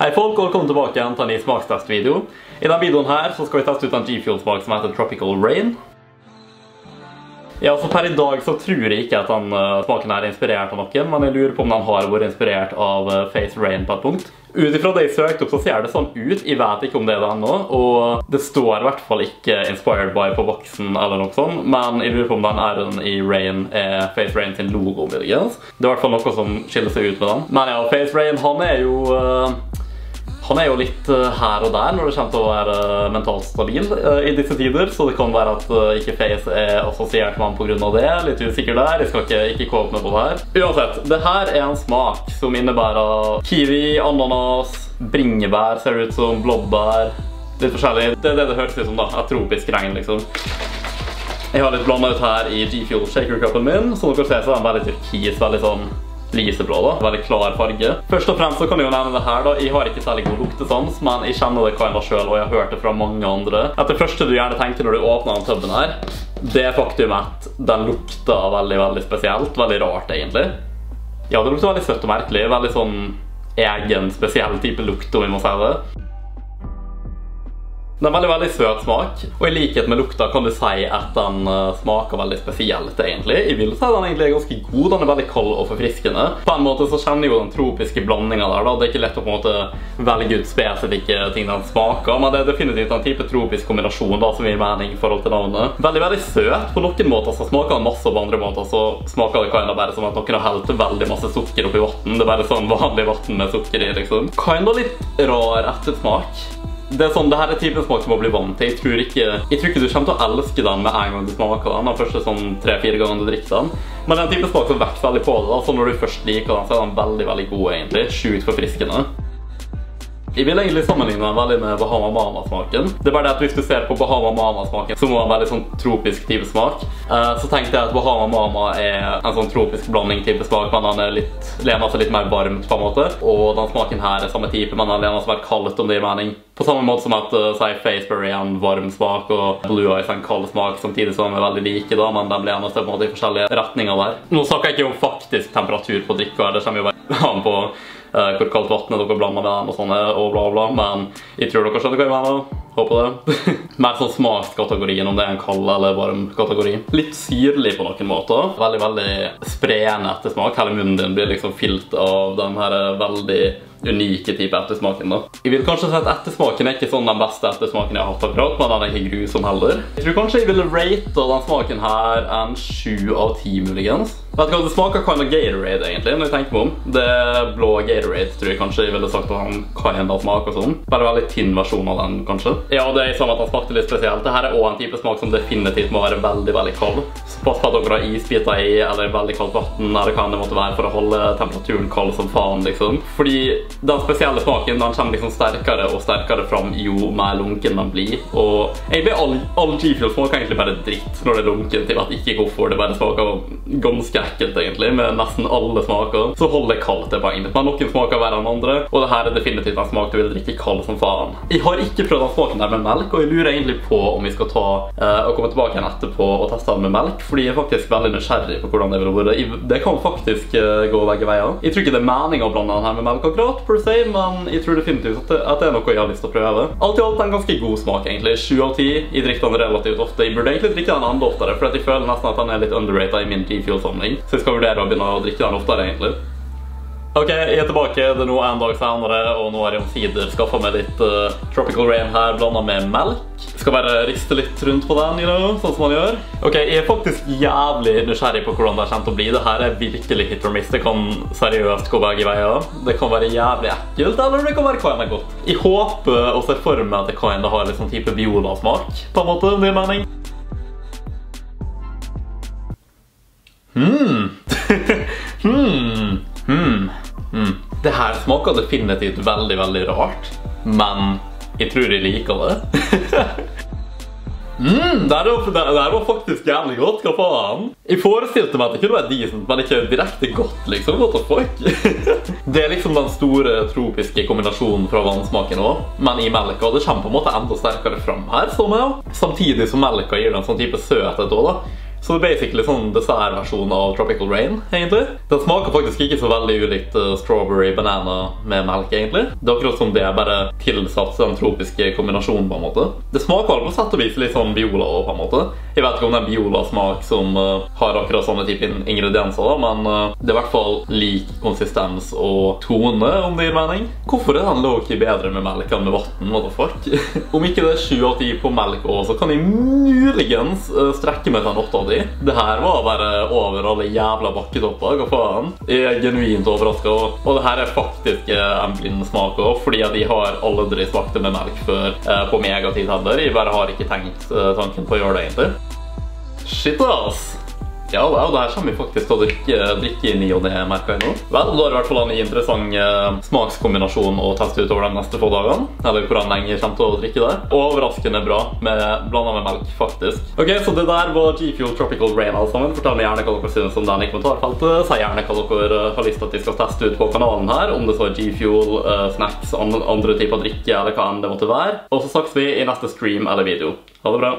Hei folk, og velkommen tilbake igjen til en ny smakstestvideo. I denne videoen her så skal vi teste ut en G-Fuel-smak som heter Tropical Rain. Ja, så per i dag så tror jeg ikke at den smaken her er inspirert av noen, men jeg lurer på om den har vært inspirert av Face Rain på et punkt. Utifra det jeg søkte opp så ser det sånn ut, jeg vet ikke om det er det ennå, og det står i hvert fall ikke Inspired by på boksen eller noe sånt, men jeg lurer på om den R-en i Rain er Face Rain sin logo, muligens. Det er i hvert fall noe som skiller seg ut med den. Men ja, Face Rain, han er jo litt her og der når det kommer til å være mentalt stabil i disse tider, så det kan være at ikke Face er assosiert med han på grunn av det, litt usikker der, jeg skal ikke kåpe meg på det her. Uansett, det her er en smak som innebærer kiwi, ananas, bringebær, ser det ut som blåbær, litt forskjellig. Det er det høres ut som da, et tropisk regn liksom. Jeg har litt blandet ut her i G-Fuel shaker-cupen min, som dere ser så er den veldig turkis, veldig sånn lyseblå da, veldig klar farge. Først og fremst så kan jeg jo nevne det her da, jeg har ikke særlig god luktesans, men jeg kjenner det kinda selv, og jeg har hørt det fra mange andre. Det første du gjerne tenker når du åpner den tubben her, det er faktum at den lukter veldig, veldig spesielt, veldig rart egentlig. Ja, det lukter veldig søtt og merkelig, veldig sånn egen, spesiell type lukt, om vi må si det. Det er en veldig søt smak, og i likhet med lukta kan du si at den smaker veldig spesielt egentlig. Jeg vil si at den egentlig er ganske god, den er veldig kald og forfriskende. På en måte så kjenner jeg jo den tropiske blandingen der da, det er ikke lett å på en måte velge ut spesifikke ting den smaker, men det er definitivt en type tropisk kombinasjon da, som gir mening i forhold til navnet. Veldig søt, på noen måter så smaker den masse, og på andre måter så smaker det kinda bare som at noen har helt veldig masse sukker oppi vatten. Det er bare sånn vanlig vatten med sukker i liksom. Kinda litt rar ettersmak. Det er sånn, det her er typen smak som må bli vant til. Jeg tror ikke du kommer til å elske den med en gang du smaker den, den første sånn 3-4 ganger du drikker den. Men det er en type smak som vekst veldig på det da, så når du først liker den, så er den veldig god egentlig, sjukt forfriskende. Jeg vil egentlig sammenligne den veldig med Bahama Mama-smaken. Det er bare det at hvis du ser på Bahama Mama-smaken, som var en veldig sånn tropisk type smak, så tenkte jeg at Bahama Mama er en sånn tropisk blanding type smak, men den er lener seg litt mer varmt på en måte. Og den smaken her er samme type, men den lener seg mer kaldt om det gir mening. På samme måte som at Faceberry er en varm smak, og Blue Eyes er en kald smak, samtidig som de er veldig like da, men de lener seg på en måte i forskjellige retninger der. Nå snakker jeg ikke om faktisk temperatur på drikka, det kommer jo bare an på hvor kaldt vattnet dere blander med den og sånne og bla bla, men jeg tror dere skjønner hva jeg mener. Håper det. Mer sånn smakskategorien, om det er en kald eller varm kategori. Litt syrlig på noen måter. Veldig sprayende ettersmak. Hele munnen din blir liksom fylt av den her veldig unike type ettersmaken da. Jeg vil kanskje si at ettersmaken er ikke sånn den beste ettersmaken jeg har hatt akkurat, men den er ikke grusom heller. Jeg tror kanskje jeg ville rate den smaken her en 7 av 10 muligens. Vet du hva, det smaker kinda Gatorade egentlig, når jeg tenker meg om. Det blå Gatorade tror jeg kanskje jeg ville sagt at han kinda smak og sånn. Bare veldig tynn versjon av den kanskje. Ja, det er sånn at den smakte litt spesielt. Dette er også en type smak som definitivt må være veldig kald. Så pass på at dere har isbiter i, eller veldig kaldt vatten, eller hva det måtte være for å holde temperaturen kald som faen liksom. Fordi den spesielle smaken, den kommer liksom sterkere og sterkere fram jo mer lunken den blir. Og egentlig all G-Fuel smaker egentlig bare dritt når det er lunken, til at ikke hvorfor det bare smaker ganske ekkelt egentlig, med nesten alle smaker. Så hold det kaldt det poenget. Men noen smaker verre enn andre, og det her er definitivt en smak du vil drikke kald som faen. Jeg har ikke prøvd den smaken der med melk, og jeg lurer egentlig på om vi skal ta og komme tilbake igjen etterpå og teste den med melk, fordi jeg er faktisk veldig nysgjerrig på hvordan det vil være. Det kan faktisk gå begge veier. Jeg tror ikke det er mening å blande den her med melk akkurat, per se, men jeg tror definitivt at det er noe jeg har lyst til å prøve. Alt i alt en ganske god smak egentlig, 7 av 10. Jeg drikker den relativt ofte. Jeg burde egentlig drikke den enda oftere, for jeg føler nesten at den er litt underrated i min G-Fuel-samling. Så jeg skal vurdere å begynne å drikke den oftere egentlig. Ok, jeg er tilbake, det er nå en dag senere, og nå har jeg omsider skaffet meg litt Tropical Rain her, blandet med melk. Jeg skal bare riste litt rundt på den, sånn som man gjør. Ok, jeg er faktisk jævlig nysgjerrig på hvordan det kommer til å bli. Dette er virkelig hit or miss. Det kan seriøst gå begge veier. Det kan være jævlig ekkelt, eller det kan være kinda godt. Jeg håper og ser for meg at det kinda har litt sånn type viola-smak, på en måte, om det er mening. Det her smaker definitivt veldig rart, men jeg tror jeg liker det. Det her var faktisk jævlig godt, hva faen? Jeg forestilte meg at det kunne være decent, men ikke direkte godt liksom, what the fuck? Det er liksom den store tropiske kombinasjonen fra vannsmaken også, men i melka, det kommer på en måte enda sterkere fram her, som jeg. Samtidig som melka gir den sånn type søthet også da. Så det er basically sånn dessertversjon av Tropical Rain, egentlig. Den smaker faktisk ikke så veldig ulikt strawberry banana med melk, egentlig. Det er akkurat som det er bare tilsatt den tropiske kombinasjonen, på en måte. Det smaker på sett og vis litt sånn Biola også, på en måte. Jeg vet ikke om det er Biola-smak som har akkurat sånne type ingredienser, da, men det er i hvert fall lik konsistens og tone, om det gir mening. Hvorfor er den low-key bedre med melk enn med vatten? What the fuck? Om ikke det er 7 av 10 på melk også, så kan jeg muligens strekke meg til en 8 av 10. Det her var bare over alle jævla bakketopper, hva faen? Jeg er genuint overrasket, og det her er faktisk en blind smak også, fordi at jeg har aldri smakt det med melk før på megatid heller. Jeg bare har ikke tenkt tanken på å gjøre det egentlig. Shit ass! Ja, wow, det her kommer vi faktisk til å drikke i ny og ne, merker jeg nå. Vel, da er det i hvert fall en interessant smakskombinasjon å teste ut over de neste få dagene. Eller hvor lenge jeg kommer til å drikke det. Overraskende bra, blandet med melk, faktisk. Ok, så det der var G Fuel Tropical Rain alle sammen. Fortell meg gjerne hva dere synes om den i kommentarfeltet. Si gjerne hva dere har lyst til at vi skal teste ut på kanalen her. Om det så er G Fuel, snacks, andre typer drikke, eller hva enn det måtte være. Og så snakkes vi i neste stream eller video. Ha det bra!